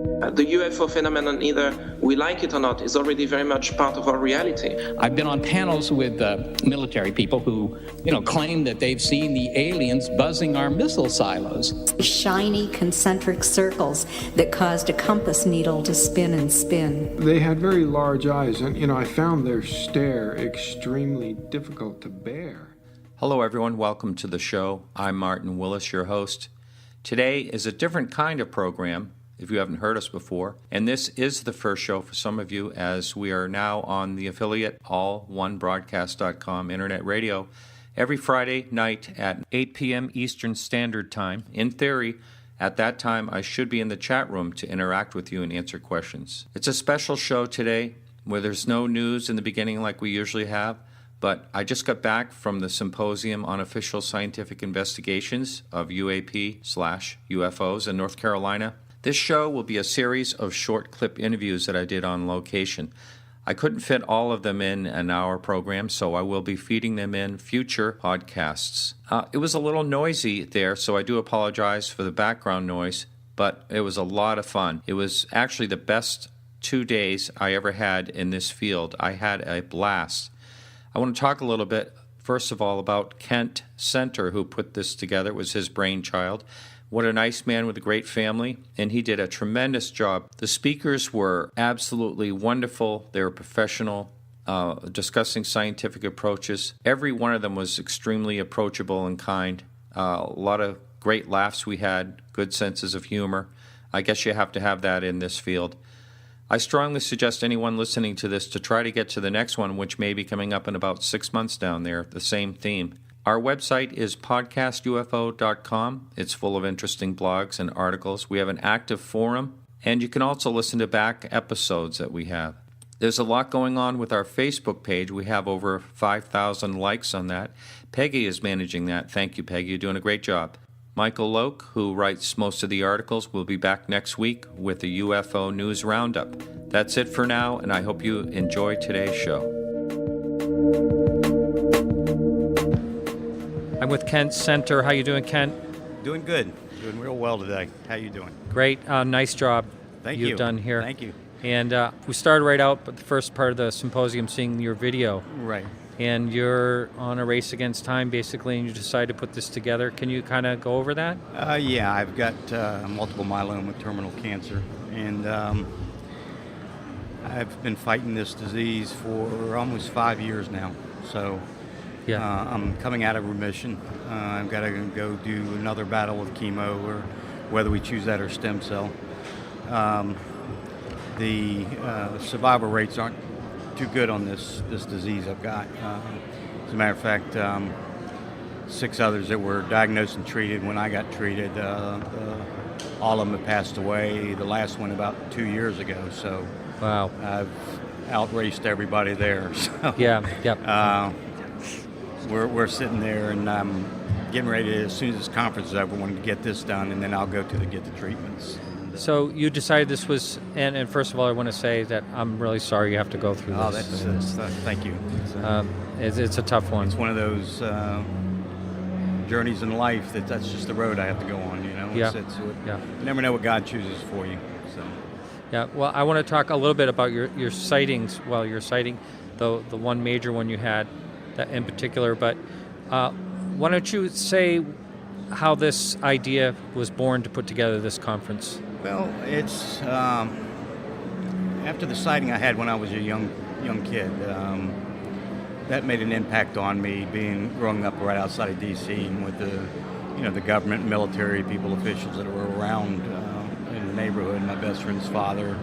The UFO phenomenon, either we like it or not, is already very much part of our reality. I've been on panels with military people who, claim that they've seen the aliens buzzing our missile silos. Shiny concentric circles that caused a compass needle to spin and spin. They had very large eyes, and, I found their stare extremely difficult to bear. Hello, everyone. Welcome to the show. I'm Martin Willis, your host. Today is a different kind of program, if you haven't heard us before. And this is the first show for some of you, as we are now on the affiliate all1broadcast.com internet radio every Friday night at 8 p.m. Eastern Standard Time. In theory, at that time, I should be in the chat room to interact with you and answer questions. It's a special show today where there's no news in the beginning like we usually have, but I just got back from the Symposium on Official Scientific Investigations of UAP/UFOs in North Carolina. This show will be a series of short clip interviews that I did on location. I couldn't fit all of them in an hour program, so I will be feeding them in future podcasts. It was a little noisy there, so I do apologize for the background noise, but it was a lot of fun. It was actually the best 2 days I ever had in this field. I had a blast. I want to talk a little bit, first of all, about Kent Center, who put this together. It was his brainchild. What a nice man with a great family, and he did a tremendous job. The speakers were absolutely wonderful. They were professional, discussing scientific approaches. Every one of them was extremely approachable and kind. A lot of great laughs we had, good senses of humor. I guess you have to have that in this field. I strongly suggest anyone listening to this to try to get to the next one, which may be coming up in about 6 months down there, the same theme. Our website is podcastufo.com. It's full of interesting blogs and articles. We have an active forum, and you can also listen to back episodes that we have. There's a lot going on with our Facebook page. We have over 5,000 likes on that. Peggy is managing that. Thank you, Peggy. You're doing a great job. Michael Loke, who writes most of the articles, will be back next week with the UFO News Roundup. That's it for now, and I hope you enjoy today's show. I'm with Kent Center. How you doing, Kent? Doing good. Doing real well today. How you doing? Great. Nice job you've done here. Thank you. And we started right out, but the first part of the symposium, seeing your video. Right. And you're on a race against time, basically, and you decided to put this together. Can you kind of go over that? Yeah, I've got multiple myeloma with terminal cancer, and I've been fighting this disease for almost 5 years now. So I'm coming out of remission. I've got to go do another battle with chemo, or whether we choose that or stem cell. The survival rates aren't too good on this disease I've got. As a matter of fact, 6 others that were diagnosed and treated when I got treated, all of them have passed away. The last one about 2 years ago. So wow, I've outraced everybody there. So, we're sitting there, and I'm getting ready to, as soon as this conference is over, want to get this done, and then I'll go to get the treatments. So you decided this was, and first of all, I want to say that I'm really sorry you have to go through this. That's thank you. It's a tough one. It's one of those journeys in life that's just the road I have to go on. You never know what God chooses for you. So. Yeah. Well, I want to talk a little bit about your sightings. Well, your sighting, the one major one you had, that in particular. But why don't you say how this idea was born to put together this conference? Well, it's after the sighting I had when I was a young kid. That made an impact on me, growing up right outside of D.C. and with the government, military people, officials that were around in the neighborhood. My best friend's father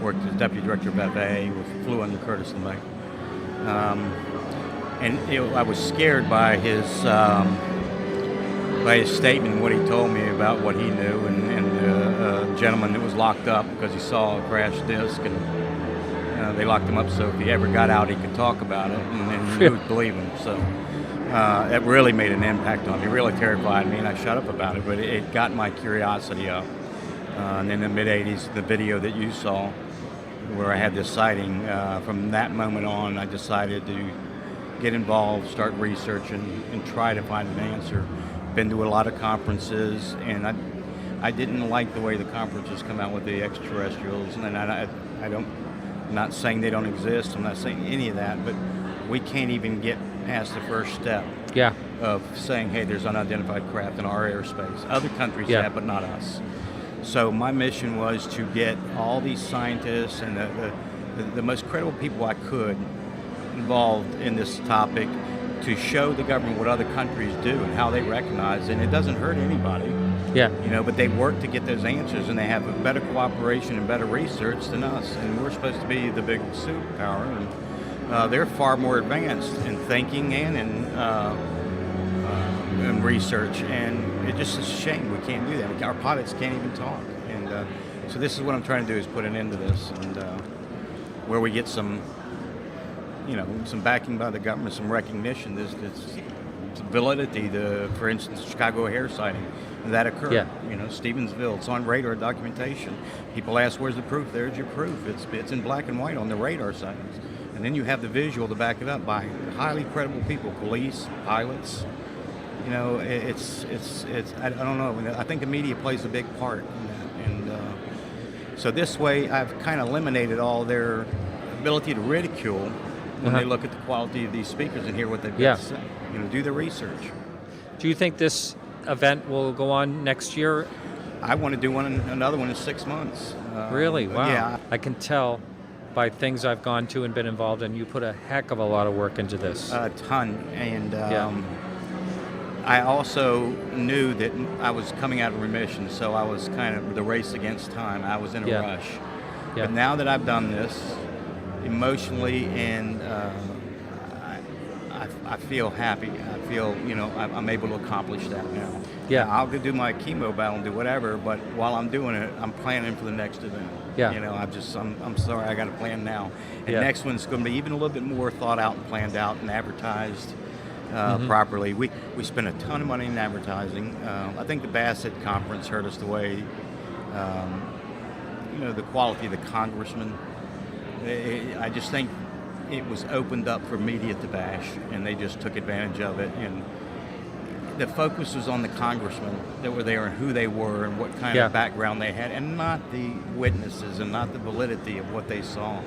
worked as deputy director of FAA, flew under Curtis LeMay. And I was scared by his statement and what he told me about what he knew, and the gentleman that was locked up because he saw a crashed disc, and they locked him up so if he ever got out he could talk about it, and he would believe him. So it really made an impact on me. It really terrified me, and I shut up about it, but it got my curiosity up. And in the mid-'80s, the video that you saw where I had this sighting, from that moment on I decided to get involved, start researching, and try to find an answer. Been to a lot of conferences, and I didn't like the way the conferences come out with the extraterrestrials, and I don't. I'm not saying they don't exist. I'm not saying any of that, but we can't even get past the first step of saying, hey, there's unidentified craft in our airspace. Other countries have, but not us. So my mission was to get all these scientists and the most credible people I could involved in this topic to show the government what other countries do and how they recognize it. And it doesn't hurt anybody. Yeah. But they work to get those answers, and they have a better cooperation and better research than us. And we're supposed to be the big superpower, and they're far more advanced in thinking and in research. And it just is a shame we can't do that. Our pilots can't even talk. And so this is what I'm trying to do, is put an end to this, and where we get some backing by the government, some recognition. There's validity. For instance, the Chicago O'Hare sighting that occurred. Yeah. Stevensville. It's on radar documentation. People ask, "Where's the proof?" There's your proof. It's in black and white on the radar sightings, and then you have the visual to back it up by highly credible people, police, pilots. It's I don't know. I think the media plays a big part in that, and so this way I've kind of eliminated all their ability to ridicule when they look at the quality of these speakers and hear what they've got to say. Do the research. Do you think this event will go on next year? I want to do another one in 6 months. Really? Wow. Yeah. I can tell by things I've gone to and been involved in, you put a heck of a lot of work into this. A ton. And I also knew that I was coming out of remission, so I was kind of the race against time. I was in a rush. Yeah. But now that I've done this, emotionally and I feel happy. I feel, I'm able to accomplish that now. Yeah. Now, I'll go do my chemo battle and do whatever, but while I'm doing it, I'm planning for the next event. Yeah. I'm sorry, I got a plan now. And next one's going to be even a little bit more thought out and planned out and advertised properly. We spent a ton of money in advertising. I think the Bassett conference hurt us the way, the quality of the congressman. I just think it was opened up for media to bash, and they just took advantage of it. And the focus was on the congressmen that were there and who they were and what kind of background they had, and not the witnesses and not the validity of what they saw.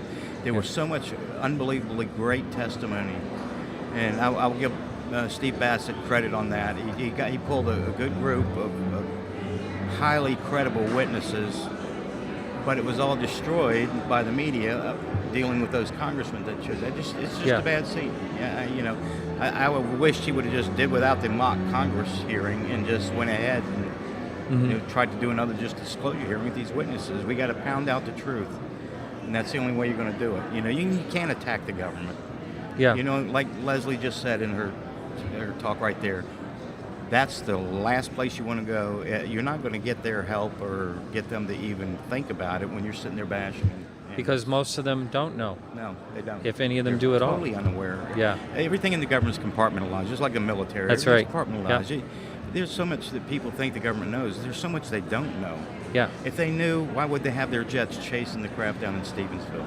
There was so much unbelievably great testimony, and I'll give Steve Bassett credit on that. He pulled a good group of highly credible witnesses, but it was all destroyed by the media dealing with those congressmen that chose. It's just a bad scene. I wish he would have just did without the mock Congress hearing and just went ahead and tried to do another just disclosure hearing with these witnesses. We got to pound out the truth, and that's the only way you're going to do it. You can't attack the government. Yeah. Like Leslie just said in her talk right there. That's the last place you want to go. You're not going to get their help or get them to even think about it when you're sitting there bashing. Because most of them don't know. No, they don't. If any of them They're do at all. Totally unaware. Yeah. Everything in the government is compartmentalized, just like the military. That's right. Compartmentalized. Yeah. There's so much that people think the government knows. There's so much they don't know. Yeah. If they knew, why would they have their jets chasing the craft down in Stevensville?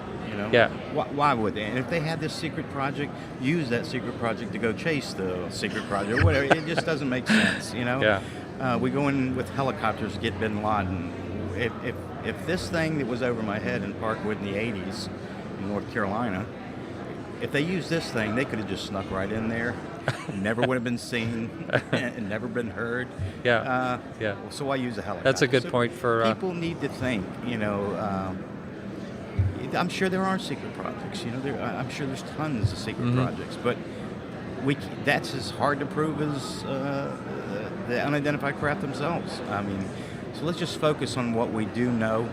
Yeah. Why would they? And if they had this secret project, use that secret project to go chase the secret project or whatever. It just doesn't make sense, Yeah. We go in with helicopters to get bin Laden. If this thing that was over my head in Parkwood in the 80s in North Carolina, if they used this thing, they could have just snuck right in there. Never would have been seen and never been heard. Yeah. So why use a helicopter? That's a good point for... people need to think, I'm sure there are secret projects. I'm sure there's tons of secret projects, but that's as hard to prove as the unidentified craft themselves. So let's just focus on what we do know,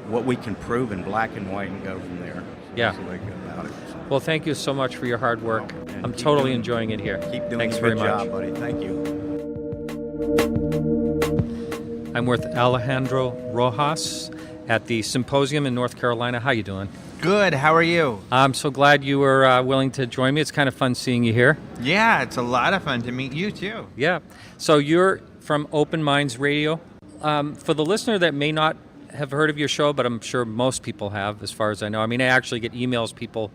what we can prove in black and white, and go from there. That's the way to go about it. Well, thank you so much for your hard work. I'm totally enjoying it here. Keep doing Thanks a very good much. job, buddy. Thank you. I'm with Alejandro Rojas at the Symposium in North Carolina. How you doing? Good. How are you? I'm so glad you were willing to join me. It's kind of fun seeing you here. Yeah, it's a lot of fun to meet you too. Yeah. So you're from Open Minds Radio. For the listener that may not have heard of your show, but I'm sure most people have, as far as I know. I actually get emails, people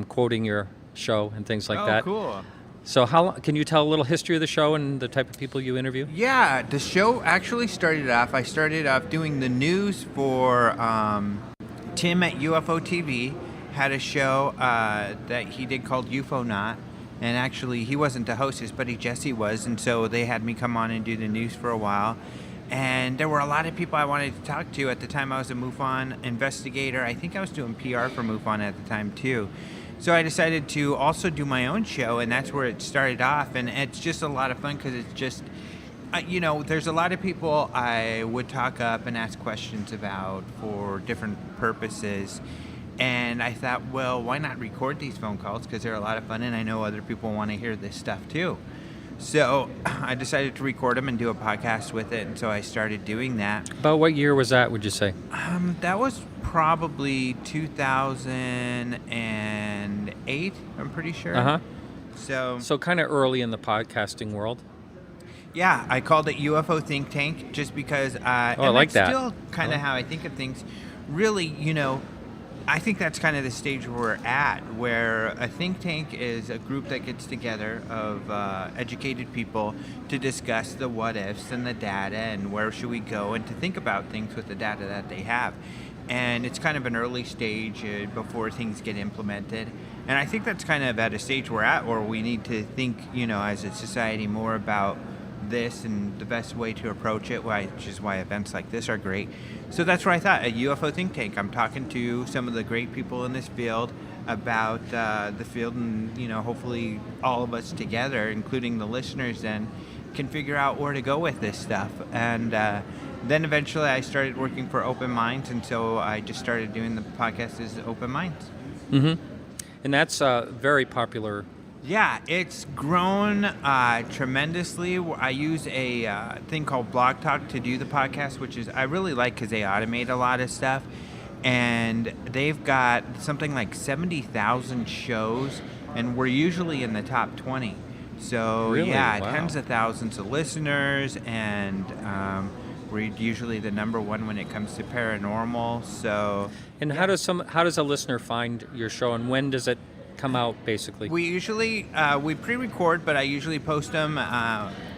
quoting your show and things like that. Oh, cool. So can you tell a little history of the show and the type of people you interview? Yeah, the show actually started off. I started off doing the news for Tim at UFO TV. Had a show that he did called UFO Not. And actually, he wasn't the host, his buddy Jesse was. And so they had me come on and do the news for a while. And there were a lot of people I wanted to talk to. At the time, I was a MUFON investigator. I think I was doing PR for MUFON at the time, too. So I decided to also do my own show, and that's where it started off. And it's just a lot of fun because it's just, there's a lot of people I would talk up and ask questions about for different purposes. And I thought, well, why not record these phone calls? Because they're a lot of fun, and I know other people want to hear this stuff, too. So I decided to record them and do a podcast with it, and so I started doing that. About what year was that, would you say? That was probably 2008, I'm pretty sure. Uh-huh. So kind of early in the podcasting world. Yeah, I called it UFO Think Tank just because I like that. Still kind of how I think of things. Really, I think that's kind of the stage we're at, where a think tank is a group that gets together of educated people to discuss the what-ifs and the data and where should we go and to think about things with the data that they have. And it's kind of an early stage before things get implemented. And I think that's kind of at a stage we're at where we need to think, as a society more about this and the best way to approach it, which is why events like this are great. So that's where I thought, a UFO think tank. I'm talking to some of the great people in this field about the field, and hopefully all of us together, including the listeners, then can figure out where to go with this stuff. And then eventually I started working for Open Minds, and so I just started doing the podcast as Open Minds. Mm-hmm. And that's very popular. Yeah, it's grown tremendously. I use a thing called Blog Talk to do the podcast, which is I really like because they automate a lot of stuff. And they've got something like 70,000 shows, and we're usually in the top 20. So, really? Yeah, wow. Tens of thousands of listeners, and we're usually the number one when it comes to paranormal. So, and how does a listener find your show, and when does it come out, basically? We usually we pre-record, but I usually post them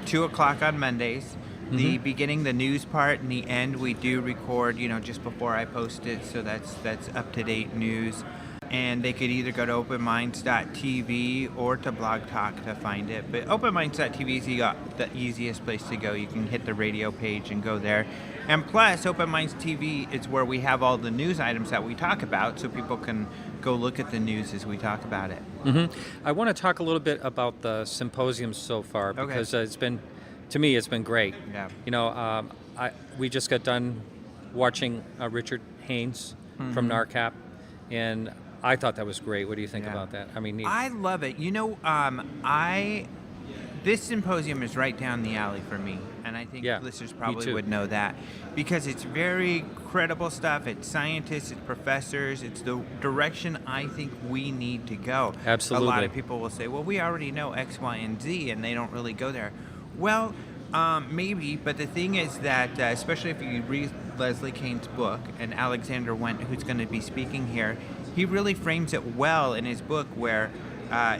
2 o'clock on Mondays. Mm-hmm. The beginning, the news part, and the end we do record, just before I post it, so that's up-to-date news. And they could either go to openminds.tv or to Blog Talk to find it. But openminds.tv is the easiest place to go. You can hit the radio page and go there. And plus, Open Minds TV is where we have all the news items that we talk about, so people can go look at the news as we talk about it. Mm-hmm. I want to talk a little bit about the symposium so far, because it's been great. Yeah. We just got done watching Richard Haynes from NARCAP, and I thought that was great. What do you think about that? I mean, I love it. This symposium is right down the alley for me, and I think listeners probably would know that, because it's very credible stuff. It's scientists, it's professors, it's the direction I think we need to go. Absolutely. A lot of people will say, well, we already know X, Y, and Z, and they don't really go there. Well, maybe, but the thing is that, especially if you read Leslie Kane's book, and Alexander Wendt, who's going to be speaking here, he really frames it well in his book, where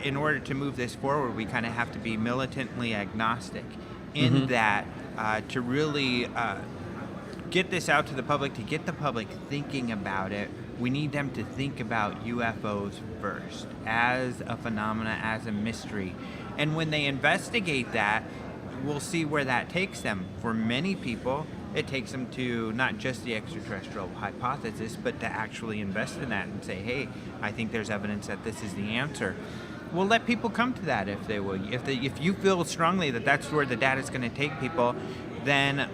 in order to move this forward, we kind of have to be militantly agnostic in that to really get this out to the public, to get the public thinking about it, we need them to think about UFOs first as a phenomena, as a mystery. And when they investigate that, we'll see where that takes them. For many people, it takes them to not just the extraterrestrial hypothesis, but to actually invest in that and say, hey, I think there's evidence that this is the answer. We'll let people come to that if they will. If you feel strongly that that's where the data is going to take people, then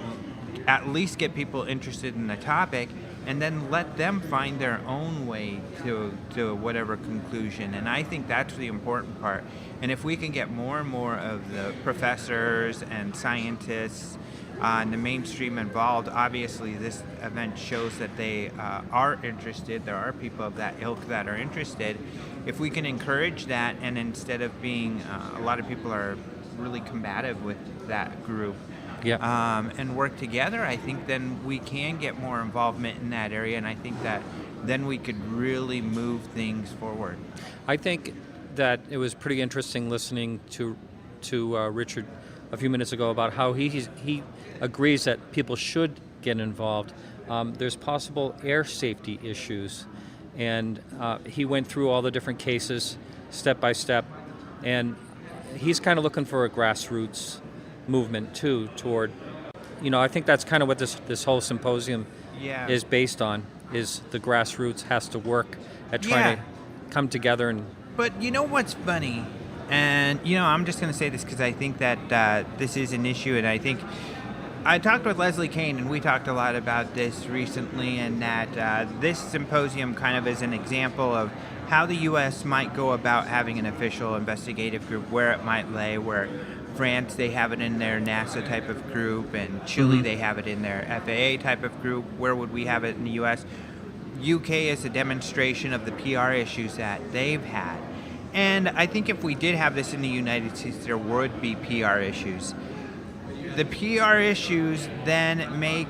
at least get people interested in the topic, and then let them find their own way to whatever conclusion. And I think that's the important part. And if we can get more and more of the professors and scientists and the mainstream involved, obviously this event shows that they are interested. There are people of that ilk that are interested. If we can encourage that, and instead of being, a lot of people are really combative with that group, and work together, I think then we can get more involvement in that area, and I think that then we could really move things forward. I think that it was pretty interesting listening to Richard a few minutes ago about how he agrees that people should get involved. There's possible air safety issues, and he went through all the different cases step by step, and he's kind of looking for a grassroots movement too toward, I think that's kind of what this whole symposium is based on, is the grassroots has to work at trying to come together. And But you know what's funny? And, I'm just going to say this because I think that this is an issue, and I think I talked with Leslie Kane, and we talked a lot about this recently, and that this symposium kind of is an example of how the U.S. might go about having an official investigative group, where it might lay, where France, they have it in their NASA type of group, and Chile, they have it in their FAA type of group. Where would we have it in the U.S.? UK is a demonstration of the PR issues that they've had. And I think if we did have this in the United States, there would be PR issues. The PR issues then make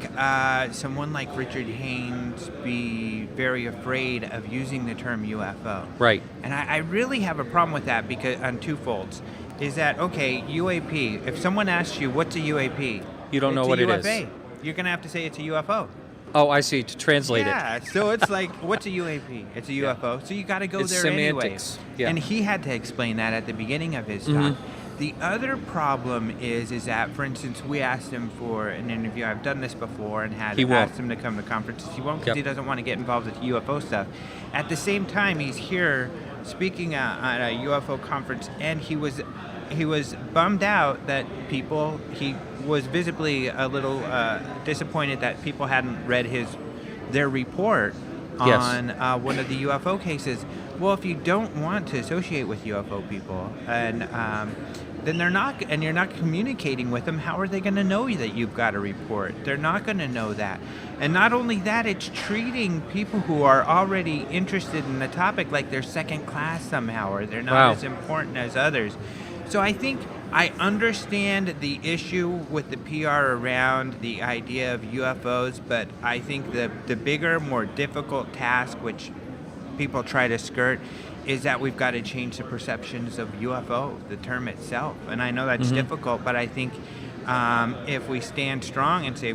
someone like Richard Haynes be very afraid of using the term UFO. Right. And I really have a problem with that because on two folds. Is that, okay, UAP, if someone asks you, what's a UAP? You don't know what it is. You're going to have to say it's a UFO. Oh, I see, to translate it. Yeah, so it's like, what's a UAP? It's a UFO. So you got to go It's there semantics. anyway. Yeah. And he had to explain that at the beginning of his talk. The other problem is that, for instance, we asked him for an interview. I've done this before and asked him to come to conferences. He won't because he doesn't want to get involved with UFO stuff. At the same time, he's here speaking at a UFO conference, and he was bummed out that he was visibly a little disappointed that people hadn't read their report on one of the UFO cases. Well, if you don't want to associate with UFO people, and then you're not communicating with them, how are they going to know that you've got a report? They're not going to know that. And not only that, it's treating people who are already interested in the topic like they're second class somehow, or they're not as important as others. So I think I understand the issue with the PR around the idea of UFOs, but I think the bigger, more difficult task, which people try to skirt, is that we've got to change the perceptions of UFO, the term itself. And I know that's difficult, but I think if we stand strong and say,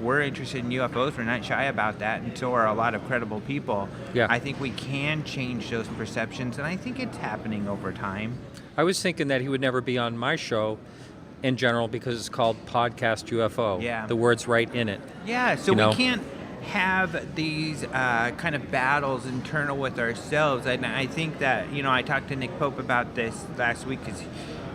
we're interested in UFOs, we're not shy about that, and so are a lot of credible people, I think we can change those perceptions, and I think it's happening over time. I was thinking that he would never be on my show in general because it's called Podcast UFO. Yeah. The word's right in it. Yeah, so we can't have these kind of battles internal with ourselves. And I think that, I talked to Nick Pope about this last week because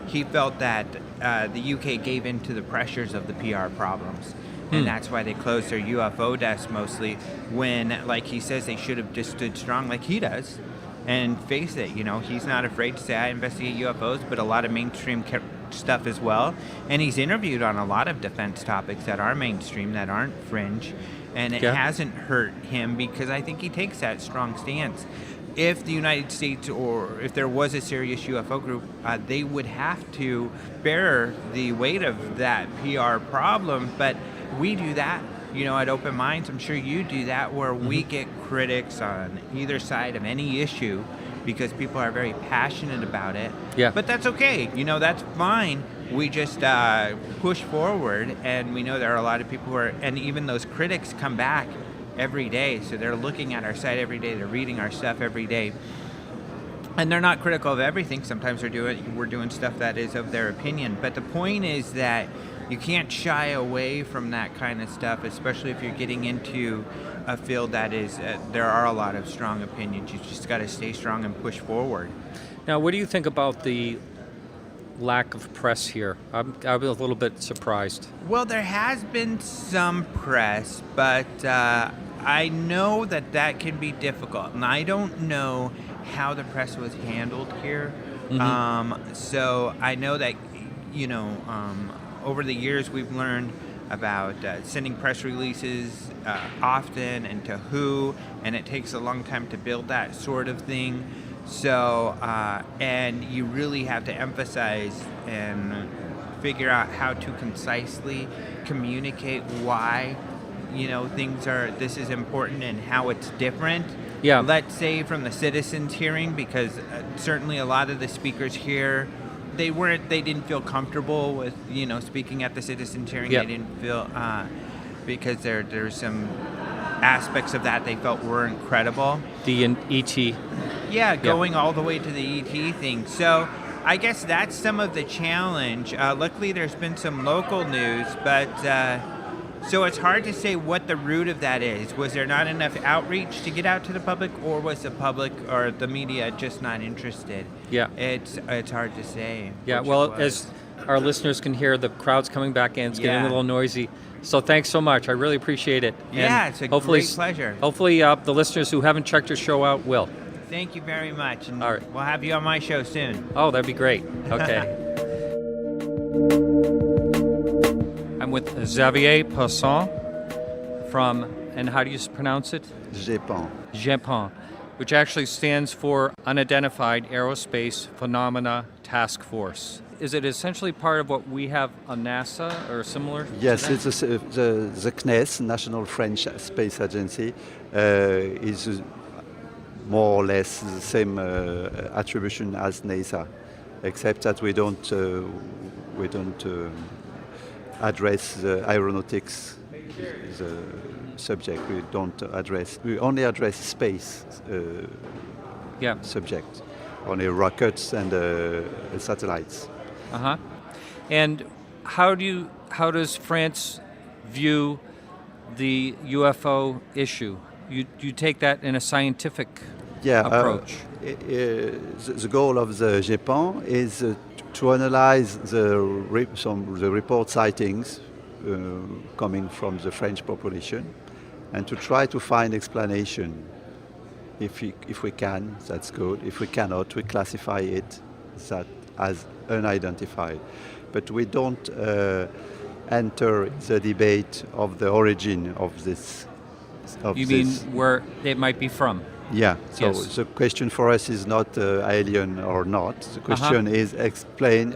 he felt that the UK gave in to the pressures of the PR problems. And that's why they closed their UFO desk mostly, when, like he says, they should have just stood strong like he does and face it. He's not afraid to say, I investigate UFOs, but a lot of mainstream stuff as well. And he's interviewed on a lot of defense topics that are mainstream, that aren't fringe. And it hasn't hurt him because I think he takes that strong stance. If the United States, or if there was a serious UFO group, they would have to bear the weight of that PR problem. But we do that, at Open Minds. I'm sure you do that, where we get critics on either side of any issue because people are very passionate about it. Yeah. But that's okay. That's fine. We just push forward, and we know there are a lot of people who are, and even those critics come back every day. So they're looking at our site every day. They're reading our stuff every day. And they're not critical of everything. Sometimes we're doing stuff that is of their opinion. But the point is that you can't shy away from that kind of stuff, especially if you're getting into a field that is, there are a lot of strong opinions. You just got to stay strong and push forward. Now, what do you think about the lack of press here? I'm a little bit surprised. Well, there has been some press, but I know that can be difficult. And I don't know how the press was handled here. So I know that, over the years we've learned about sending press releases often and to who, and it takes a long time to build that sort of thing. So, and you really have to emphasize and figure out how to concisely communicate why, this is important and how it's different. Yeah. let's say, from the citizens' hearing, because certainly a lot of the speakers here, they didn't feel comfortable with, speaking at the citizens' hearing. Yeah. They didn't feel, because there's some aspects of that they felt weren't credible. The ET. Yeah, going all the way to the ET thing. So I guess that's some of the challenge. Luckily, there's been some local news, but so it's hard to say what the root of that is. Was there not enough outreach to get out to the public, or was the public or the media just not interested? Yeah. It's hard to say. Yeah, which well, it was. as our listeners can hear, the crowd's coming back in. It's getting a Yeah. little noisy. So thanks so much. I really appreciate it. Yeah, And it's a hopefully, great pleasure. Hopefully, the listeners who haven't checked your show out will. Thank you very much, and All right. we'll have you on my show soon. Oh, that'd be great. Okay. I'm with Xavier Passon from, and how do you pronounce it? Japan, which actually stands for Unidentified Aerospace Phenomena Task Force. Is it essentially part of what we have on NASA or similar? Yes, it's the CNES, National French Space Agency, is more or less the same attribution as NASA, except that we don't address the aeronautics, the subject. We only address space subject, only rockets and satellites. Uh-huh. And how does France view the UFO issue? You take that in a scientific approach. The goal of the Japan is to analyze the report sightings coming from the French population, and to try to find explanation. If we can, that's good. If we cannot, we classify it as unidentified. But we don't enter the debate of the origin of this. You mean where it might be from? Yeah. So Yes. the question for us is not alien or not. The question is explain,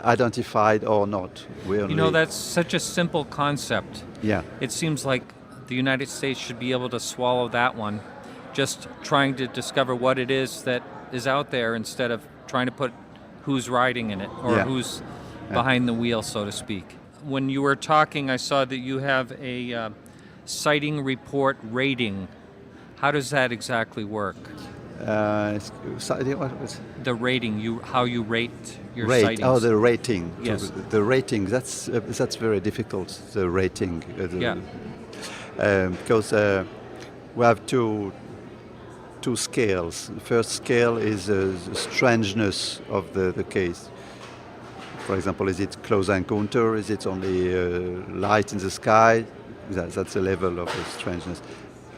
identified or not. That's such a simple concept. Yeah. It seems like the United States should be able to swallow that one, just trying to discover what it is that is out there instead of trying to put who's riding in it or who's behind the wheel, so to speak. When you were talking, I saw that you have a sighting report rating. How does that exactly work? The rating, how you rate your sightings. Oh, the rating. Yes. The rating. That's very difficult. The rating. Because we have two scales. The first scale is the strangeness of the case. For example, is it close encounter? Is it only light in the sky? That's the level of the strangeness.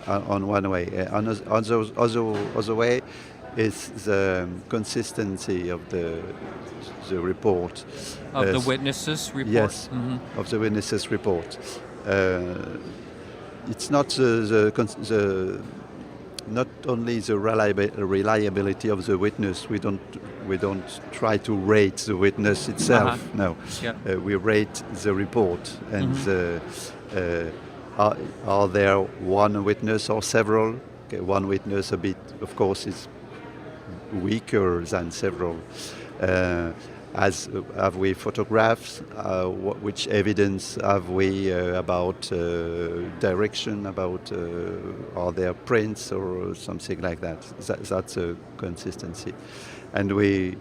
On one way. On the other way is the consistency of the report. Of the witnesses' report? Yes, of the witnesses' report. It's not not only the reliability of the witness. We don't try to rate the witness itself. No, we rate the report and are there one witness or several? Okay, one witness of course, is weaker than several. Have we photographs? Which evidence have we about direction? About are there prints or something like that? That's a consistency, and we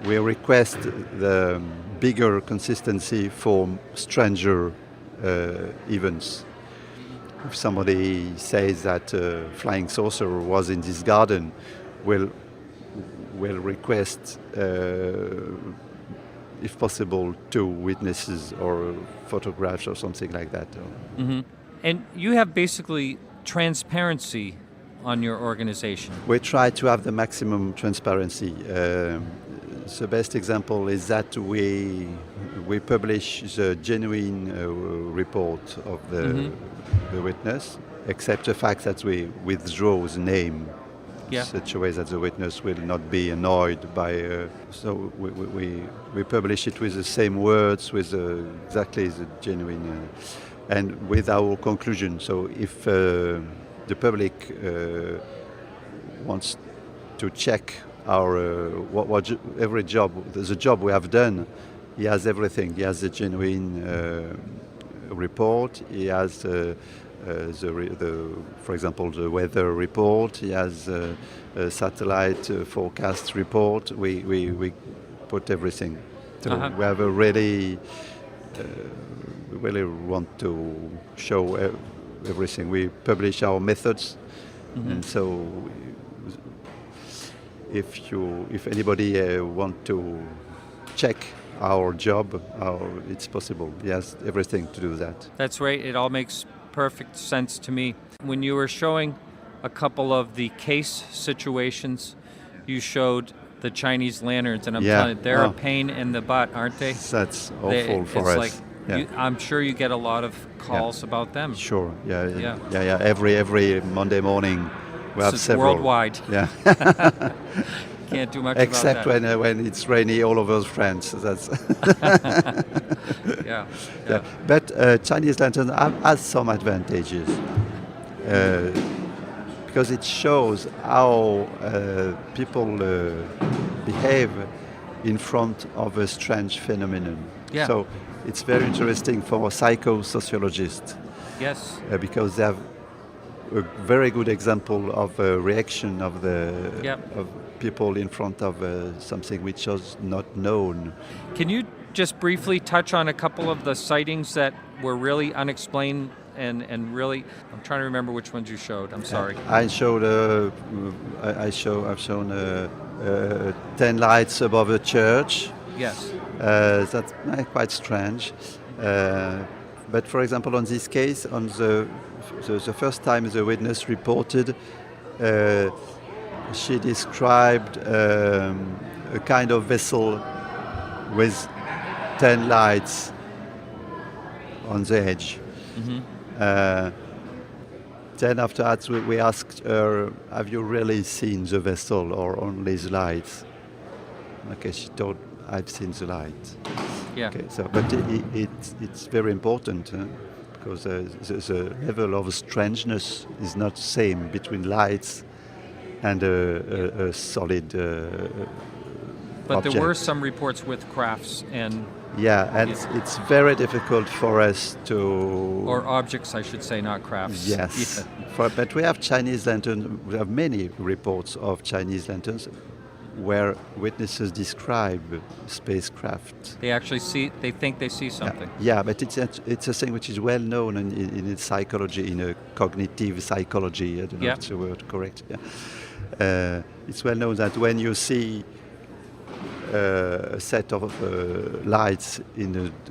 request the bigger consistency for stranger events. If somebody says that flying saucer was in this garden, we'll request, if possible, 2 witnesses or photographs or something like that. Mm-hmm. And you have basically transparency on your organization. We try to have the maximum transparency. The best example is that we publish the genuine report of the witness, except the fact that we withdraw the name. Such a way that the witness will not be annoyed by. So we publish it with the same words, with exactly the genuine, and with our conclusion. So if the public wants to check our every job, the job we have done. He has everything. He has a genuine report. He has for example, the weather report. He has a satellite forecast report. We put everything. So we have a really want to show everything. We publish our methods, and so if anybody want to check our job, it's possible. He has everything to do that. That's right. It all makes perfect sense to me. When you were showing a couple of the case situations, you showed the Chinese lanterns, and I'm telling you, they're a pain in the butt, aren't they? That's awful for us. Like, I'm sure you get a lot of calls about them. Sure. Yeah. Every Monday morning, we have several. Worldwide. Yeah. Can't do much except about that. when it's rainy all over France. That's yeah. But Chinese lantern has some advantages because it shows how people behave in front of a strange phenomenon. Yeah. So it's very interesting for psychosociologists. Yes. Because they have a very good example of a reaction of of people in front of something which was not known. Can you just briefly touch on a couple of the sightings that were really unexplained and really? I'm trying to remember which ones you showed. I'm sorry. I showed. I've shown 10 lights above a church. Yes. That's quite strange. But for example, on this case, on the first time the witness reported, she described a kind of vessel with 10 lights on the edge. Then after that, we asked her, "Have you really seen the vessel or only the lights?" Okay, she told, "I've seen the light." Yeah. Okay, so but it's very important because the level of strangeness is not the same between lights and a solid But object. there were some reports with crafts and... It's very difficult for us to... Or objects, I should say, not crafts. Yes. But we have Chinese lanterns, we have many reports of Chinese lanterns where witnesses describe spacecraft. They actually they think they see something. Yeah, but it's a thing which is well known in psychology, in a cognitive psychology, I don't know if it's a word correct. Yeah. It's well known that when you see a set of lights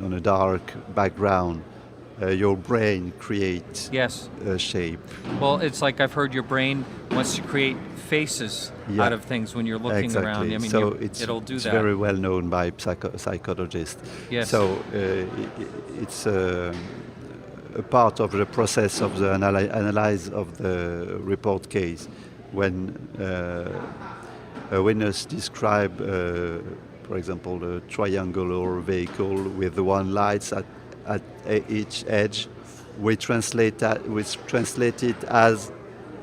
on a dark background, your brain creates a shape. Well, it's like I've heard your brain wants to create faces out of things when you're looking around. I mean, so it'll do it's that. very well known by psychologists. Yes. So it's a part of the process of the analysis of the report case. When a witness describe, for example, a triangular vehicle with one lights at each edge, we translate it as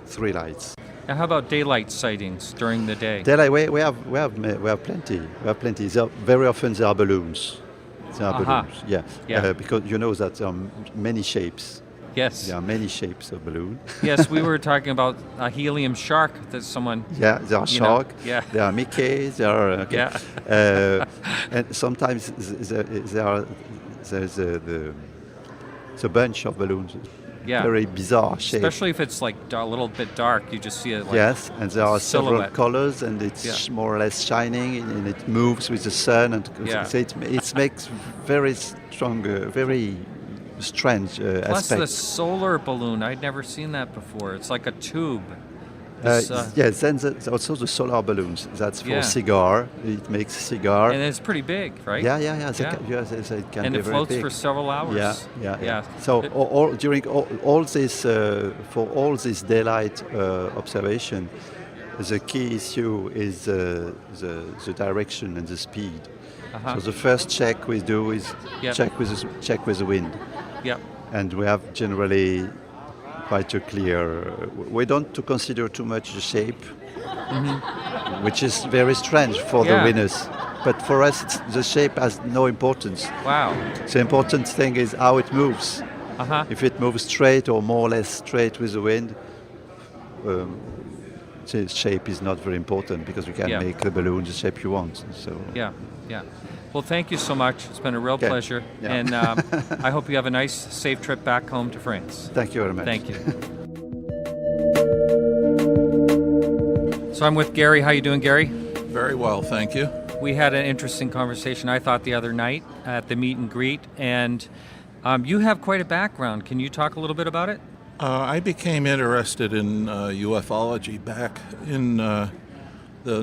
3 lights. Now, how about daylight sightings during the day? Daylight, we have plenty. We have plenty. Very often there are balloons. Balloons. Yeah. Because you know that there are many shapes. Yes. There are many shapes of balloon. Yes, we were talking about a helium shark that someone... Yeah, there are sharks. Yeah. There are Mickey. There are... Okay. Yeah. And sometimes there's a bunch of balloons. Yeah. Very bizarre shape. Especially if it's like a little bit dark, you just see it like yes, and there are several silhouette. colors, and it's more or less shining, and it moves with the sun, and so it makes very strong, very strange Plus aspect. the solar balloon, I'd never seen that before. It's like a tube. Yes, then also the solar balloons. That's for cigar. It makes cigar. And it's pretty big, right? Yeah. It can and be it very floats big. for several hours. Yeah. So during all this, for all this daylight observation, the key issue is the direction and the speed. So the first check we do is check with the wind. Yep. And we have generally quite a clear. We don't to consider too much the shape, which is very strange for the winners. But for us, the shape has no importance. Wow. The important thing is how it moves. Uh-huh. If it moves straight or more or less straight with the wind, the shape is not very important because you can make the balloon the shape you want. So yeah. Well, thank you so much. It's been a real pleasure. Yeah. And I hope you have a nice, safe trip back home to France. Thank you very much. Thank you. So I'm with Gary. How you doing, Gary? Very well, thank you. We had an interesting conversation, I thought, the other night at the meet and greet. And you have quite a background. Can you talk a little bit about it? I became interested in ufology back in the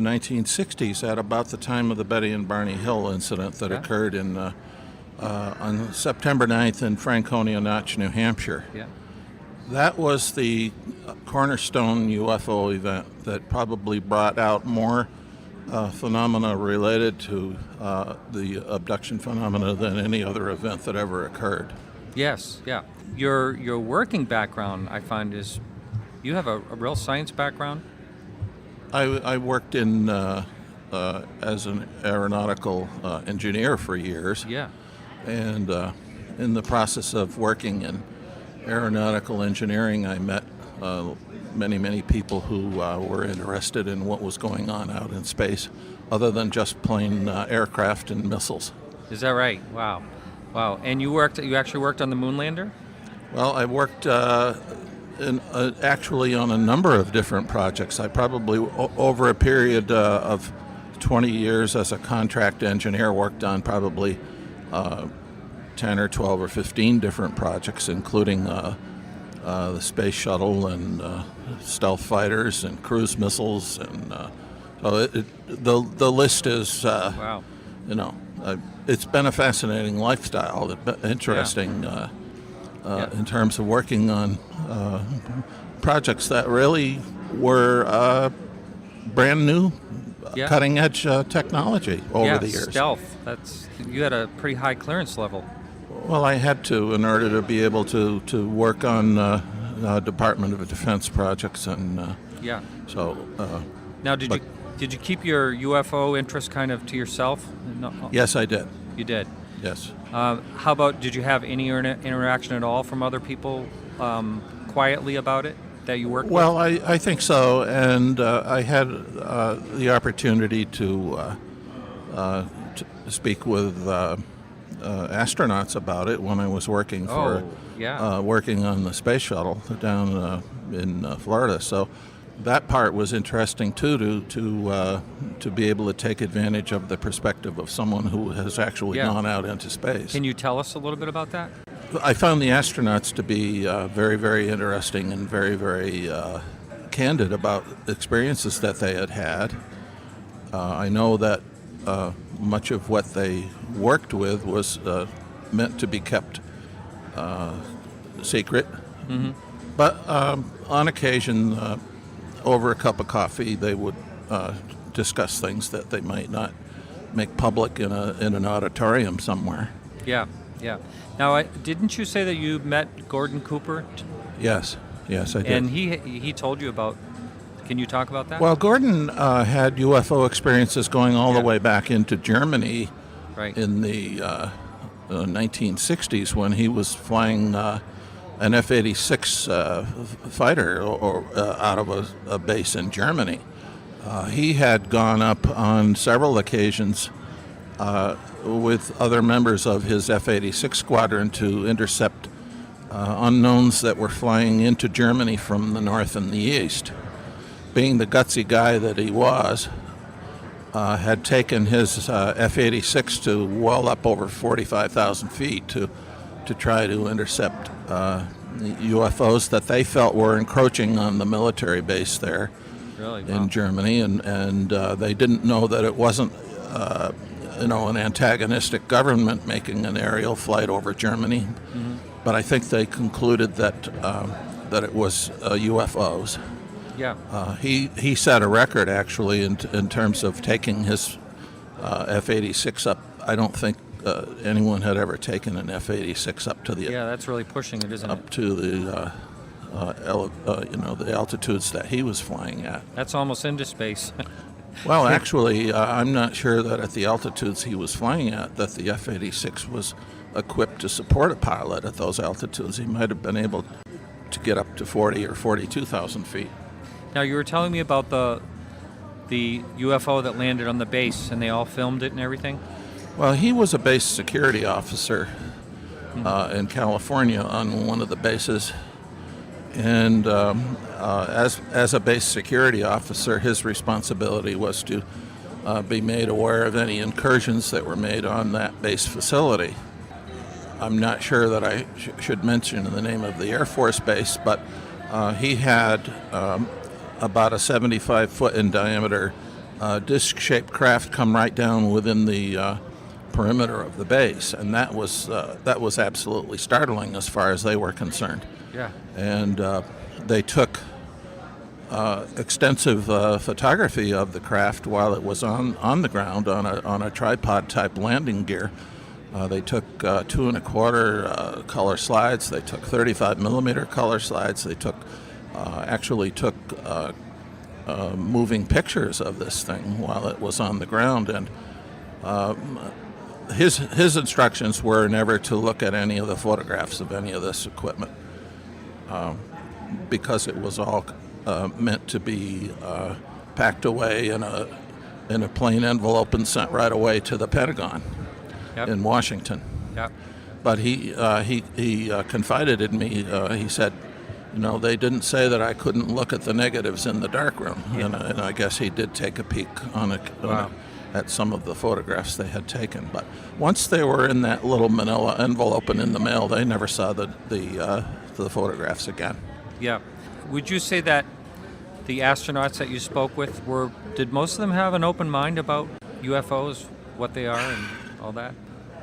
1960s at about the time of the Betty and Barney Hill incident that occurred on September 9th in Franconia Notch, New Hampshire. Yeah. That was the cornerstone UFO event that probably brought out more phenomena related to the abduction phenomena than any other event that ever occurred. Yes, yeah. Your working background, I find, is you have a real science background. I worked in as an aeronautical engineer for years. Yeah. And in the process of working in aeronautical engineering, I met many people who were interested in what was going on out in space, other than just plain aircraft and missiles. Is that right? Wow. And you actually worked on the moon lander? Well, I worked actually on a number of different projects. I probably, over a period of 20 years as a contract engineer, worked on probably 10 or 12 or 15 different projects, including the space shuttle and stealth fighters and cruise missiles. And so the list is, wow. It's been a fascinating lifestyle, interesting in terms of working on projects that really were brand new, cutting edge technology over the years. Stealth. You had a pretty high clearance level. Well, I had to in order to be able to work on Department of Defense projects, and so. Now, did you keep your UFO interest kind of to yourself? No. Yes, I did. You did. Yes. How about, did you have any interaction at all from other people quietly about it that you worked with? Well, I think so, and I had the opportunity to speak with astronauts about it when I was working working on the space shuttle down in Florida. So that part was interesting too, to be able to take advantage of the perspective of someone who has actually gone out into space. Can you tell us a little bit about that? I found the astronauts to be very, very interesting and very, very candid about experiences that they had had. I know that much of what they worked with was meant to be kept secret. Mm-hmm. But on occasion, over a cup of coffee, they would discuss things that they might not make public in an auditorium somewhere. Yeah. Now, didn't you say that you met Gordon Cooper? Yes, I did. And he told you about. Can you talk about that? Well, Gordon had UFO experiences going all the way back into Germany, in the 1960s when he was flying an F-86 fighter out of a base in Germany. He had gone up on several occasions with other members of his F-86 squadron to intercept unknowns that were flying into Germany from the north and the east. Being the gutsy guy that he was, had taken his F-86 to well up over 45,000 feet to try to intercept UFOs that they felt were encroaching on the military base there in Germany, and they didn't know that it wasn't an antagonistic government making an aerial flight over Germany, but I think they concluded that it was UFOs. Yeah. He set a record actually in terms of taking his F-86 up. I don't think anyone had ever taken an F-86 up to the. Yeah, that's really pushing it, isn't it? Up to the the altitudes that he was flying at. That's almost into space. Well, actually, I'm not sure that at the altitudes he was flying at that the F-86 was equipped to support a pilot at those altitudes. He might have been able to get up to 40 or 42,000 feet. Now, you were telling me about the UFO that landed on the base, and they all filmed it and everything? Well, he was a base security officer in California on one of the bases. And as a base security officer, his responsibility was to be made aware of any incursions that were made on that base facility. I'm not sure that I should mention the name of the Air Force base, but he had about a 75-foot in diameter disc-shaped craft come right down within the perimeter of the base, and that was absolutely startling as far as they were concerned. Yeah. And they took extensive photography of the craft while it was on the ground on a tripod type landing gear. They took 2 1/4 color slides. They took 35 millimeter color slides. They actually took moving pictures of this thing while it was on the ground. And his instructions were never to look at any of the photographs of any of this equipment, because it was all meant to be packed away in a plain envelope and sent right away to the Pentagon. Yep. In Washington. Yep. But he confided in me. He said, they didn't say that I couldn't look at the negatives in the darkroom. Yeah. And I guess he did take a peek at some of the photographs they had taken. But once they were in that little manila envelope and in the mail, they never saw the photographs again. Yeah. Would you say that the astronauts that you spoke with did most of them have an open mind about UFOs, what they are, and all that?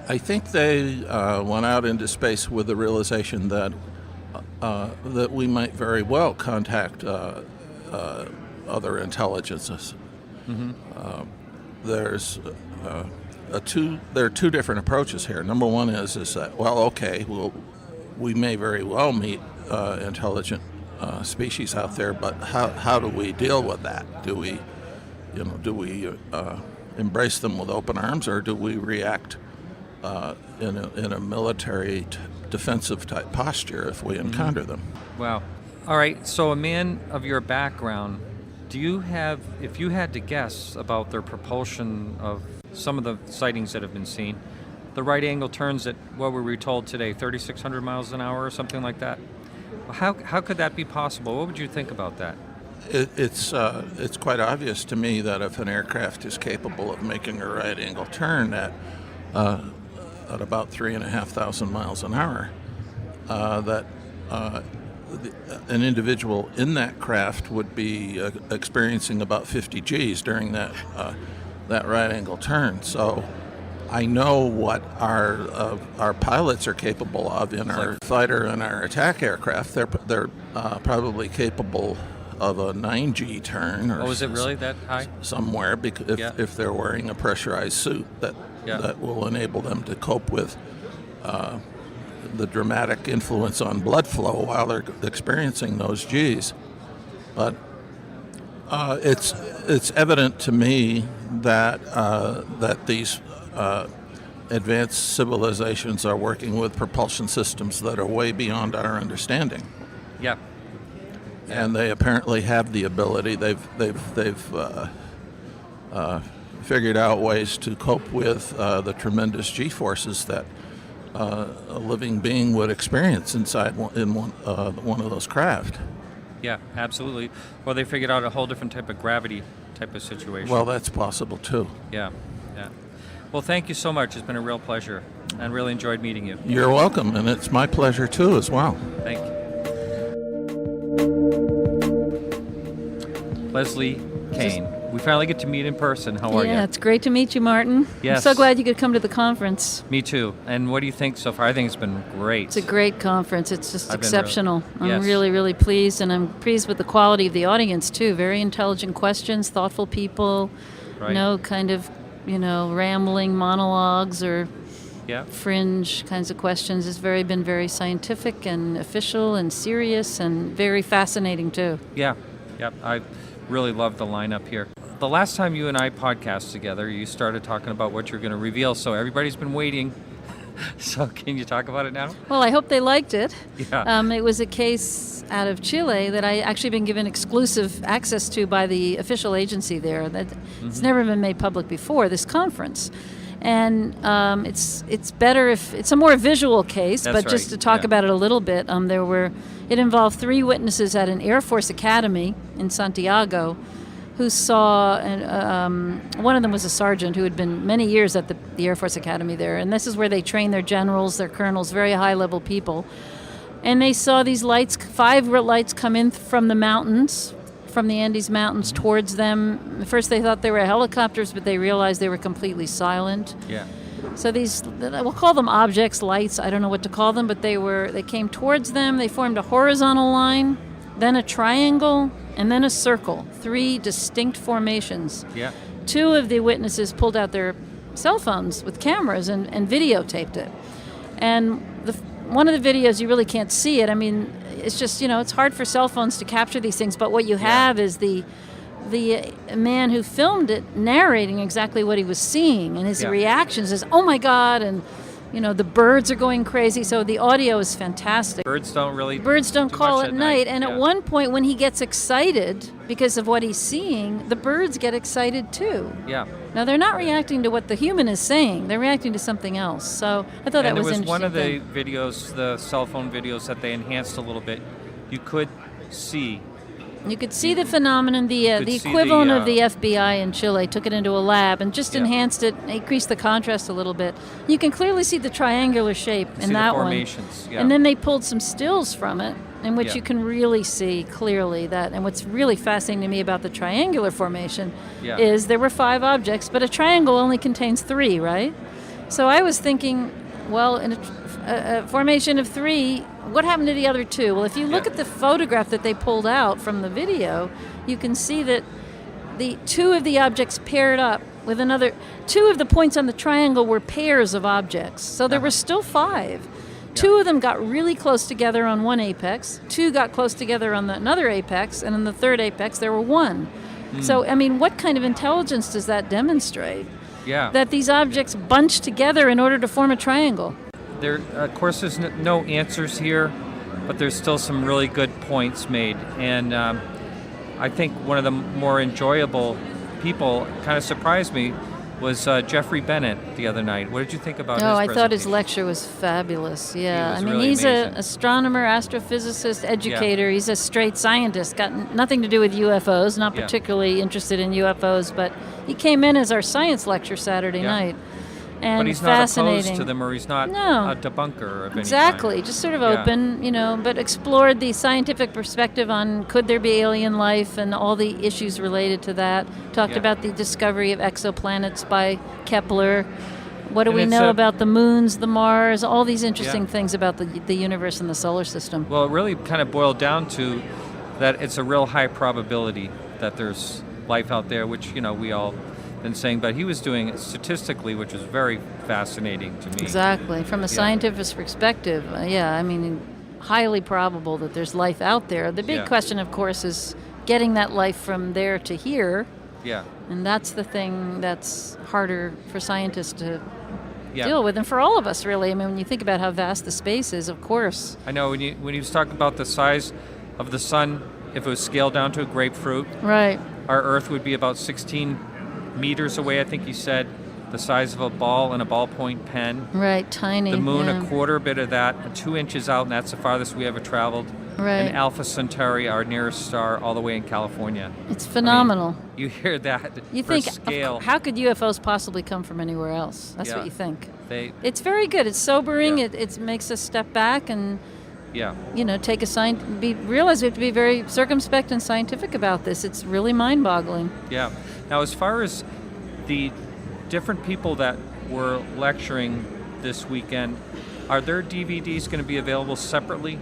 I think they went out into space with the realization that we might very well contact other intelligences. Mm-hmm. There are two different approaches here. Number one is that, we may very well meet intelligent species out there, but how do we deal with that? Do we embrace them with open arms, or do we react in a military defensive type posture if we encounter them? Wow. All right. So, a man of your background, if you had to guess about their propulsion of some of the sightings that have been seen, the right angle turns at, what were we told today, 3,600 miles an hour or something like that? How could that be possible? What would you think about that? It's quite obvious to me that if an aircraft is capable of making a right angle turn at about 3,500 miles an hour, that an individual in that craft would be experiencing about 50 Gs during that right angle turn. So I know what our pilots are capable of in our fighter and our attack aircraft. They're probably capable of a 9G turn. Or is it really that high? Somewhere, because if they're wearing a pressurized suit that will enable them to cope with the dramatic influence on blood flow while they're experiencing those Gs. But it's evident to me that these advanced civilizations are working with propulsion systems that are way beyond our understanding. Yeah. And they apparently have the ability. They've figured out ways to cope with the tremendous G-forces that a living being would experience inside one of those craft. Yeah, absolutely. Well, they figured out a whole different type of gravity type of situation. Well, that's possible too. Yeah. Well, thank you so much. It's been a real pleasure, and really enjoyed meeting you. You're welcome, and it's my pleasure too as well. Thank you. Leslie Kane. We finally get to meet in person. How are you? Yeah, it's great to meet you, Martin. Yes. I'm so glad you could come to the conference. Me too. And what do you think so far? I think it's been great. It's a great conference. It's just exceptional. Yes. I'm really, really pleased, and I'm pleased with the quality of the audience, too. Very intelligent questions, thoughtful people, right. No kind of, rambling monologues or fringe kinds of questions. It's been very scientific and official and serious and very fascinating too. Yeah. I really love the lineup here. The last time you and I podcast together, you started talking about what you're going to reveal, so everybody's been waiting. So can you talk about it now? Well, I hope they liked it. Yeah. It was a case out of Chile that I actually been given exclusive access to by the official agency there. It's never been made public before, this conference. And it's better if it's a more visual case. That's but just right, to talk about it a little bit, it involved 3 witnesses at an Air Force academy in Santiago who saw, one of them was a sergeant who had been many years at the Air Force Academy there, and this is where they train their generals, their colonels, very high-level people. And they saw these lights, 5 lights come in from the mountains, from the Andes Mountains towards them. At first they thought they were helicopters, but they realized they were completely silent. Yeah. So these, we'll call them objects, lights, I don't know what to call them, but they came towards them, they formed a horizontal line, then a triangle, and then a circle, 3 distinct formations. Yeah. 2 of the witnesses pulled out their cell phones with cameras and videotaped it. And one of the videos, you really can't see it. I mean, it's just, it's hard for cell phones to capture these things, but what you have is the man who filmed it narrating exactly what he was seeing, and his reactions is, oh my God, and the birds are going crazy, so the audio is fantastic. Birds don't call at night, and at one point when he gets excited because of what he's seeing, the birds get excited too. Yeah. Now they're not reacting to what the human is saying, they're reacting to something else. So I thought that was interesting. And there was one of the videos, the cell phone videos that they enhanced a little bit. You could see the phenomenon. The equivalent of the FBI in Chile took it into a lab and just enhanced it, increased the contrast a little bit. You can clearly see the triangular shape in that one. And then they pulled some stills from it, in which you can really see clearly that. And what's really fascinating to me about the triangular formation is there were 5 objects, but a triangle only contains 3, right? So I was thinking, well, in a formation of 3, what happened to the other 2? Well, if you look at the photograph that they pulled out from the video, you can see that the 2 of the objects paired up with another. 2 of the points on the triangle were pairs of objects. So there were still 5. 2 of them got really close together on one apex. 2 got close together on another apex. And in the third apex, there were 1. So, I mean, what kind of intelligence does that demonstrate? Yeah. That these objects bunch together in order to form a triangle. There, of course, there's no answers here, but there's still some really good points made. And I think one of the more enjoyable people, kind of surprised me, was Jeffrey Bennett the other night. What did you think about his presentation? I thought his lecture was fabulous. Yeah, he's amazing. An astronomer, astrophysicist, educator. Yeah. He's a straight scientist, got nothing to do with UFOs, not particularly interested in UFOs, but he came in as our science lecture Saturday night. And but he's not opposed to them, or he's not a debunker of any Exactly, kind. Just sort of open, but explored the scientific perspective on could there be alien life and all the issues related to that. Talked about the discovery of exoplanets by Kepler. What do we know about the moons, the Mars, all these interesting things about the universe and the solar system. Well, it really kind of boiled down to that it's a real high probability that there's life out there, which, we all been saying, but he was doing it statistically, which is very fascinating to me. Exactly. From a scientific perspective, highly probable that there's life out there. The big question, of course, is getting that life from there to here. Yeah. And that's the thing that's harder for scientists to deal with, and for all of us, really. I mean, when you think about how vast the space is, of course. I know, when he was talking about the size of the sun, if it was scaled down to a grapefruit, right, our Earth would be about 16 meters away, I think he said, the size of a ball and a ballpoint pen. Right, tiny. The moon, a quarter bit of that, 2 inches out, and that's the farthest we ever traveled. Right. And Alpha Centauri, our nearest star, all the way in California. It's phenomenal. I mean, you hear that you for think, scale. How could UFOs possibly come from anywhere else? That's what you think. It's very good. It's sobering. It makes us step back and take realize we have to be very circumspect and scientific about this. It's really mind-boggling. Yeah. Now, as far as the different people that were lecturing this weekend, are their DVDs going to be available separately?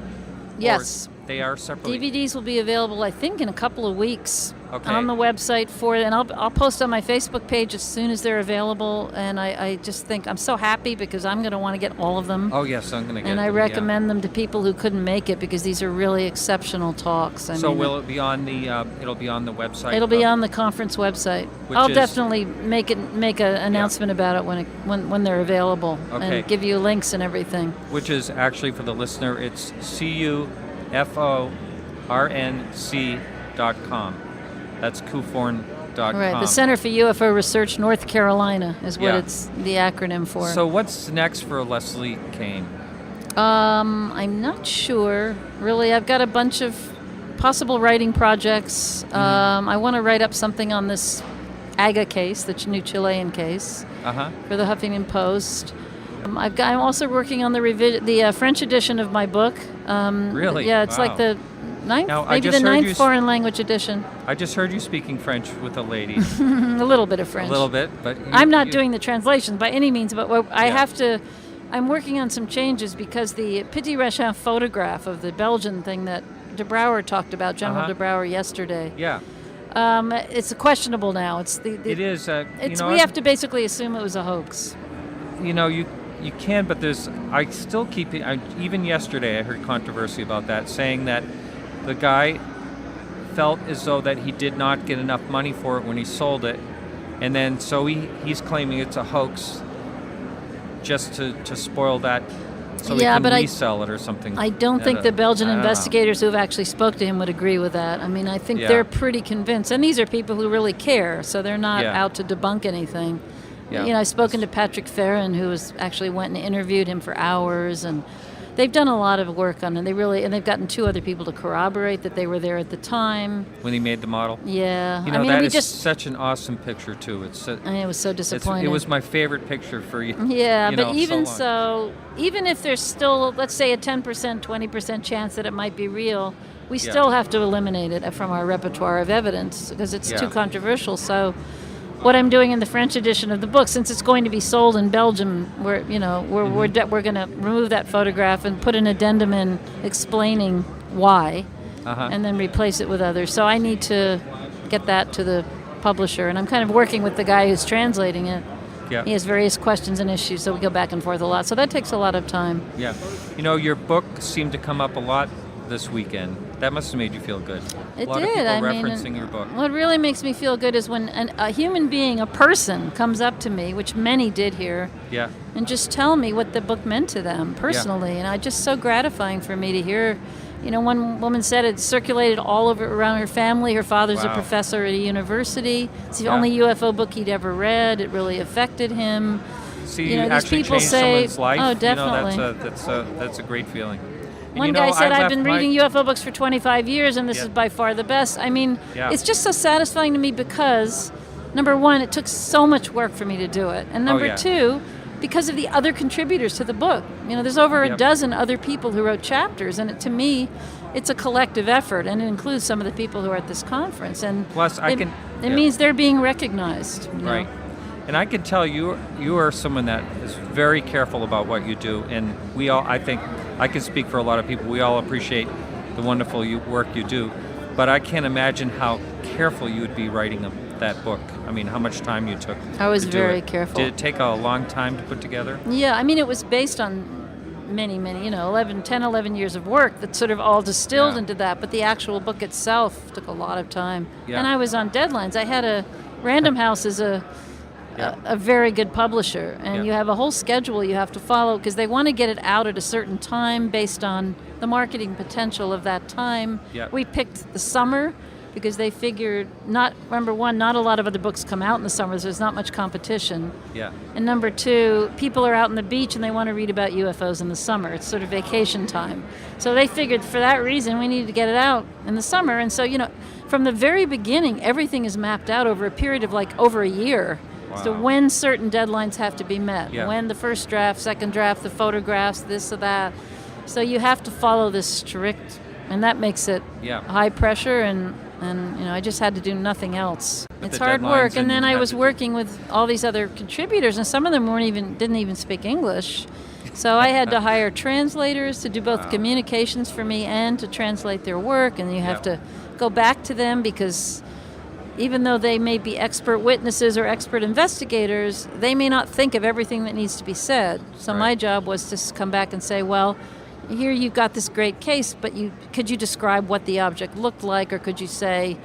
Yes. they are separately? DVDs will be available, I think, in a couple of weeks on the website for it, and I'll post on my Facebook page as soon as they're available. And I just think I'm so happy because I'm going to want to get all of them. Oh yes, I'm going to get and them. I recommend them to people who couldn't make it because these are really exceptional talks. Will it be on the? It'll be on the website. It'll be on the conference website. I'll definitely make an announcement about it when they're available and give you links and everything. Which is actually for the listener, it's CUFORNC.com. That's CUFORN.com. Right, the Center for UFO Research North Carolina is what it's the acronym for. So what's next for Leslie Kean? I'm not sure. Really, I've got a bunch of possible writing projects. I want to write up something on this AGA case, the new Chilean case, for the Huffington Post. I'm also working on the French edition of my book. Really? Yeah, it's like the ninth foreign language edition. I just heard you speaking French with a lady. A little bit of French. A little bit, but I'm not doing the translations by any means. But I'm working on some changes because the Petit Rechin photograph of the Belgian thing that de Brouwer talked about, General de Brouwer, yesterday. Yeah. It's questionable now. It is. We have to basically assume it was a hoax. You can, but I still keep it. Even yesterday, I heard controversy about that, saying that the guy felt as though that he did not get enough money for it when he sold it, and then so he's claiming it's a hoax just to spoil that, so he can resell it or something. I don't think the Belgian investigators who have actually spoke to him would agree with that. I mean, I think they're pretty convinced, and these are people who really care, so they're not out to debunk anything. Yeah. I've spoken to Patrick Farron, who actually went and interviewed him for hours, and they've done a lot of work on it. And they've gotten 2 other people to corroborate that they were there at the time when he made the model. Yeah, that is such an awesome picture too. It was so disappointing. It was my favorite picture for you. Yeah, but even if there's still, let's say, a 10%, 20% chance that it might be real, we still have to eliminate it from our repertoire of evidence because it's too controversial. So what I'm doing in the French edition of the book, since it's going to be sold in Belgium, we're going to remove that photograph and put an addendum in explaining why, and then replace it with others. So I need to get that to the publisher, and I'm kind of working with the guy who's translating it. Yeah. He has various questions and issues, so we go back and forth a lot. So that takes a lot of time. Yeah. Your book seemed to come up a lot this weekend. That must have made you feel good. It a lot did. Of people referencing your book. What really makes me feel good is when a human being, a person, comes up to me, which many did here, and just tell me what the book meant to them personally. And it's just so gratifying for me to hear. One woman said it circulated all over around her family. Her father's a professor at a university. It's the only UFO book he'd ever read. It really affected him. See, you actually changed someone's life. Oh, definitely. That's a great feeling. One guy said, I've been reading UFO books for 25 years, and this is by far the best. I mean, it's just so satisfying to me because, number one, it took so much work for me to do it. And number two, because of the other contributors to the book. There's over a dozen other people who wrote chapters, and to me, it's a collective effort, and it includes some of the people who are at this conference. And plus, it means they're being recognized. Right. And I can tell you are someone that is very careful about what you do, and I think I can speak for a lot of people. We all appreciate the wonderful work you do, but I can't imagine how careful you would be writing that book. I mean, how much time you took. I was very careful. Did it take a long time to put together? Yeah, it was based on many, 11 years of work that sort of all distilled into that, but the actual book itself took a lot of time. Yeah. And I was on deadlines. I had Random House is a very good publisher, and you have a whole schedule you have to follow because they want to get it out at a certain time based on the marketing potential of that time. We picked the summer because they figured not a lot of other books come out in the summer, so there's not much competition. And number two, people are out on the beach and they want to read about UFOs in the summer. It's sort of vacation time. So they figured for that reason we needed to get it out in the summer. And so, from the very beginning, everything is mapped out over a period of over a year. Wow. So when certain deadlines have to be met, when the first draft, second draft, the photographs, this or that. So you have to follow this strict, and that makes it high pressure, and I just had to do nothing else. It's hard work, and then I was working with all these other contributors, and some of them didn't even speak English. So I had to hire translators to do both communications for me and to translate their work, and you have to go back to them because even though they may be expert witnesses or expert investigators, they may not think of everything that needs to be said. So my job was to come back and say, well, here you've got this great case, but could you describe what the object looked like, or could you say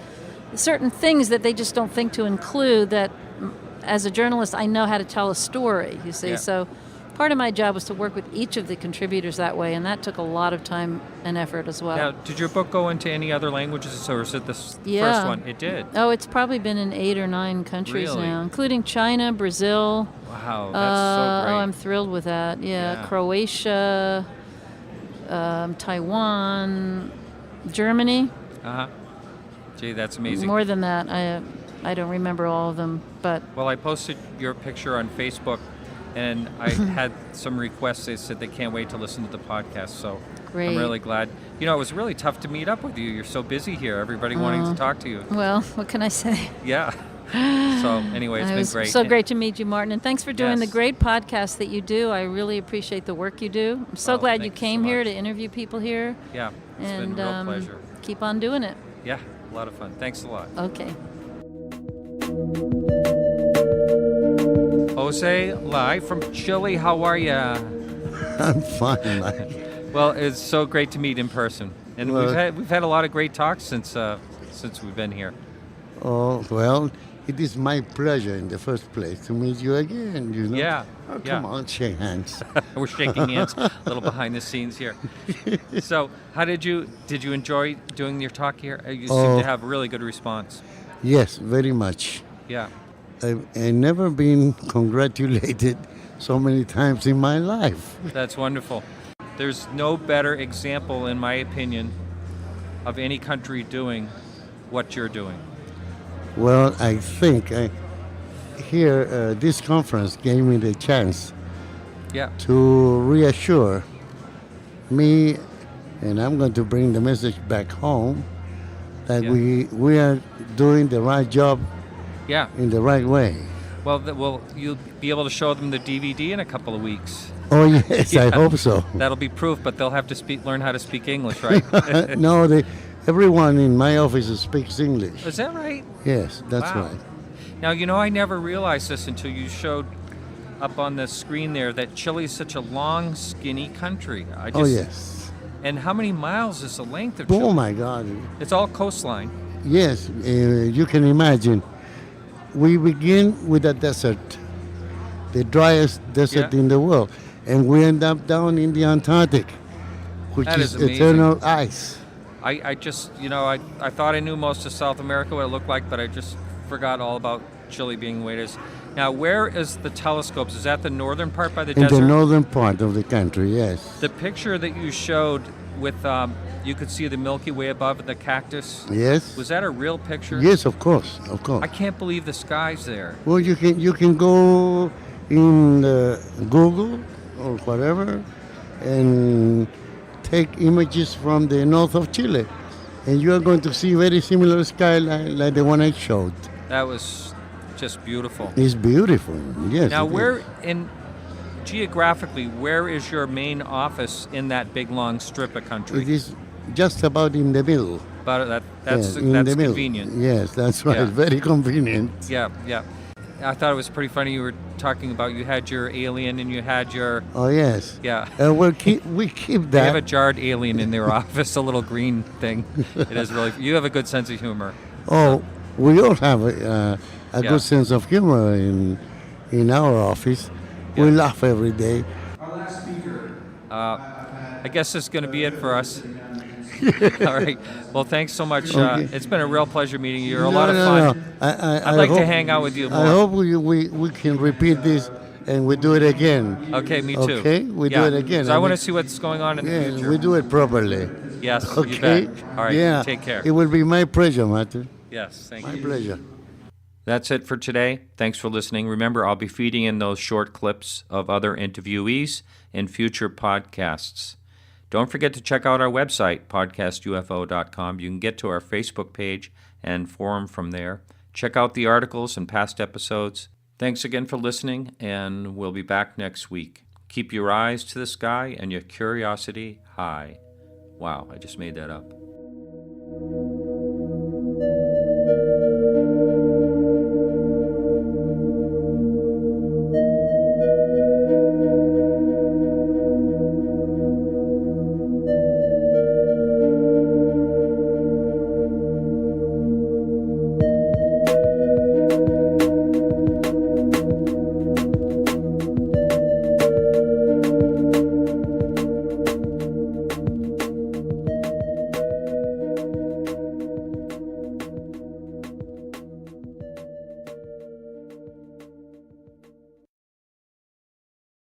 certain things that they just don't think to include that as a journalist I know how to tell a story, you see. So part of my job was to work with each of the contributors that way, and that took a lot of time and effort as well. Now, did your book go into any other languages, or is it the first one? It did? Oh, it's probably been in 8 or 9 countries now, including China, Brazil. Wow, that's so great. Oh, I'm thrilled with that. Croatia, Taiwan, Germany. Gee, that's amazing. More than that. I don't remember all of them, but... Well, I posted your picture on Facebook, and I had some requests. They said they can't wait to listen to the podcast, so great. I'm really glad. You know, it was really tough to meet up with you. You're so busy here, everybody wanting to talk to you. Well, what can I say? Yeah. So anyway, it's been great. So great to meet you, Martin, and thanks for doing the great podcast that you do. I really appreciate the work you do. I'm so glad you came here to interview people here. Yeah, it's been a real pleasure. Keep on doing it. Yeah, a lot of fun. Thanks a lot. Okay. Jose, live from Chile. How are you? I'm fine, man. Well, it's so great to meet in person, and we've had a lot of great talks since we've been here. Oh well, it is my pleasure in the first place to meet you again. You know. Yeah. Oh, come on, shake hands. We're shaking hands. A little behind the scenes here. So, how did you enjoy doing your talk here? You seem to have a really good response. Yes, very much. Yeah. I've never been congratulated so many times in my life. That's wonderful. There's no better example, in my opinion, of any country doing what you're doing. Well, I think this conference gave me the chance to reassure me, and I'm going to bring the message back home, that we are doing the right job in the right way. Well, you'll be able to show them the DVD in a couple of weeks. Oh, yes, I hope so. That'll be proof, but they'll have to learn how to speak English, right? No, everyone in my office speaks English. Is that right? Yes, that's right. Now, I never realized this until you showed up on the screen there that Chile is such a long, skinny country. Oh, yes. And how many miles is the length of Chile? Oh, my God. It's all coastline. Yes, you can imagine. We begin with a desert, the driest desert in the world, and we end up down in the Antarctic, which is eternal ice. I just, I thought I knew most of South America, what it looked like, but I just forgot all about Chile being the way it is. Now, where is the telescopes? Is that the northern part by the desert? In the northern part of the country, yes. The picture that you showed with, you could see the Milky Way above the cactus. Yes. Was that a real picture? Yes, of course. I can't believe the sky's there. Well, you can go in Google or whatever and take images from the north of Chile, and you are going to see very similar sky like the one I showed. That was just beautiful. It's beautiful, yes. Now, geographically, where is your main office in that big long strip of country? It is just about in the middle. That's convenient. Yes, that's right. Very convenient. Yeah. I thought it was pretty funny. You were talking about you had your alien and you had your... Oh, yes. Yeah. We keep that. They have a jarred alien in their office, a little green thing. It is really... You have a good sense of humor. Oh, we all have a good sense of humor in our office. We laugh every day. Our last speaker. I guess this is going to be it for us. All right. Well, thanks so much. Okay. It's been a real pleasure meeting you. You're a lot of fun. I'd like to hang out with you more. I hope we can repeat this and we do it again. Okay, me too. Okay, we do it again. So I want to see what's going on in the future. We do it properly. Yes, okay? You bet. All right, take care. It will be my pleasure, Martin. Yes, thank you. My pleasure. That's it for today. Thanks for listening. Remember, I'll be feeding in those short clips of other interviewees in future podcasts. Don't forget to check out our website, podcastufo.com. You can get to our Facebook page and forum from there. Check out the articles and past episodes. Thanks again for listening, and we'll be back next week. Keep your eyes to the sky and your curiosity high. Wow, I just made that up.